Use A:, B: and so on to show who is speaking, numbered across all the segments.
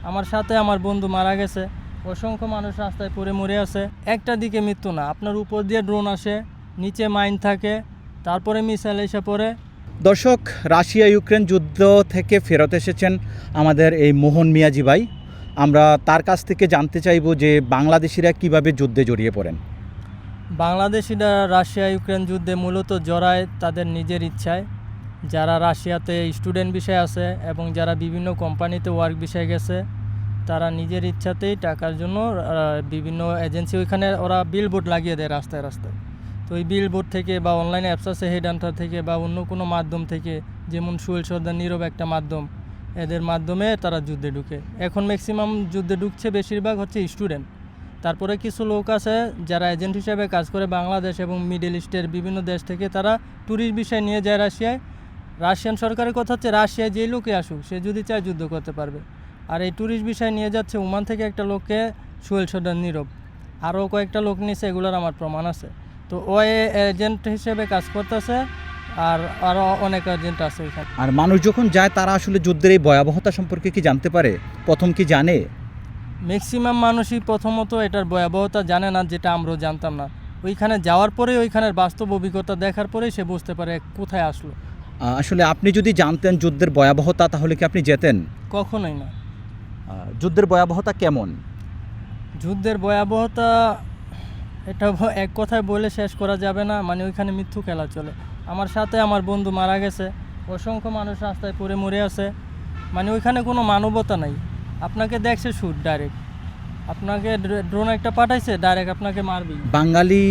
A: আমার সাথে আমার বন্ধু মারা গেছে, অসংখ্য মানুষ রাস্তায় পড়ে মরে আছে। একটা দিকে মৃত্যু না, আপনার উপর দিয়ে ড্রোন আসে, নিচে মাইন থাকে, তারপরে মিসাইল এসে পড়ে।
B: দর্শক, রাশিয়া ইউক্রেন যুদ্ধ থেকে ফেরত এসেছেন আমাদের এই মোহন মিয়াজি ভাই। আমরা তার কাছ থেকে জানতে চাইব যে বাংলাদেশিরা কিভাবে যুদ্ধে জড়িয়ে পড়েন।
A: বাংলাদেশিরা রাশিয়া ইউক্রেন যুদ্ধে মূলত জড়ায় তাদের নিজের ইচ্ছায়। যারা রাশিয়াতে স্টুডেন্ট বিষয় আছে এবং যারা বিভিন্ন কোম্পানিতে ওয়ার্ক বিষয়ে গেছে, তারা নিজের ইচ্ছাতেই টাকার জন্য বিভিন্ন এজেন্সি ওইখানে ওরা বিলবোর্ড লাগিয়ে দেয় রাস্তায় রাস্তায়। তো ওই বিলবোর্ড থেকে বা অনলাইনে অ্যাপস আছে হেডহান্টার থেকে বা অন্য কোনো মাধ্যম থেকে, যেমন সুহেল সর্দার নীরব একটা মাধ্যম, এদের মাধ্যমে তারা যুদ্ধে ঢুকে। এখন ম্যাক্সিমাম যুদ্ধে ঢুকছে বেশিরভাগ হচ্ছে স্টুডেন্ট। তারপরে কিছু লোক আছে যারা এজেন্ট হিসেবে কাজ করে বাংলাদেশ এবং মিডল ইস্টের বিভিন্ন দেশ থেকে, তারা ট্যুরিস্ট বিষয় নিয়ে যায় রাশিয়ায়। রাশিয়ান সরকারের কথা হচ্ছে রাশিয়ায় যেই লোকে আসুক সে যদি চায় যুদ্ধ করতে পারবে। আর এই ট্যুরিস্ট বিষয় নিয়ে যাচ্ছে ওমান থেকে একটা লোককে, সুহেল সর্দার নীরব, আরও কয়েকটা লোক নিয়েছে, এগুলোর আমার প্রমাণ আছে। তো ও এজেন্ট হিসেবে কাজ করতেছে, আর আরও অনেক এজেন্ট আছে ওইখানে।
B: আর মানুষ যখন যায় তারা আসলে যুদ্ধের এই ভয়াবহতা সম্পর্কে কি জানতে পারে? প্রথম কি জানে?
A: ম্যাক্সিমাম মানুষই প্রথমত এটার ভয়াবহতা জানে না, যেটা আমরাও জানতাম না। ওইখানে যাওয়ার পরেই, ওইখানের বাস্তব অভিজ্ঞতা দেখার পরেই সে বুঝতে পারে কোথায় আসলো।
B: আসলে আপনি যদি জানতেন যুদ্ধের ভয়াবহতা, তাহলে কি আপনি যেতেন?
A: কখনোই না।
B: যুদ্ধের ভয়াবহতা কেমন?
A: যুদ্ধের ভয়াবহতা এটা এক কথায় বলে শেষ করা যাবে না। মানে ওইখানে মৃত্যু খেলা চলে। আমার সাথে আমার বন্ধু মারা গেছে, অসংখ্য মানুষ রাস্তায় পড়ে মরে আছে। মানে ওইখানে কোনো মানবতা নাই। আপনাকে দেখছে শুট ডাইরেক্ট, আপনাকে ড্রোন একটা পাঠাইছে, ডাইরেক্ট আপনাকে মারবেই।
B: বাঙালি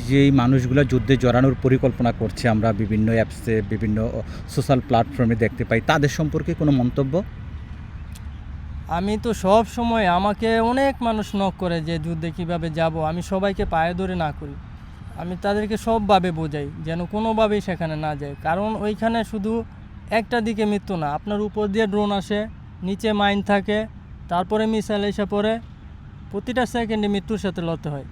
B: যেই মানুষগুলো যুদ্ধে জড়ানোর পরিকল্পনা করছে, আমরা বিভিন্ন অ্যাপসে, বিভিন্ন সোশ্যাল প্ল্যাটফর্মে দেখতে পাই, তাদের সম্পর্কে কোনো মন্তব্য?
A: আমি তো সব সময়, আমাকে অনেক মানুষ নক করে যে যুদ্ধে কিভাবে যাব। আমি সবাইকে পায়ে ধরে না করি, আমি তাদেরকে সবভাবে বোঝাই যেন কোনোভাবেই সেখানে না যায়। কারণ ওইখানে শুধু একটা দিকে মৃত্যু না, আপনার উপর দিয়ে ড্রোন আসে, নিচে মাইন থাকে, তারপরে মিসাইল এসে পড়ে, প্রতিটা সেকেন্ডে মৃত্যুর সাথে লড়তে হয়।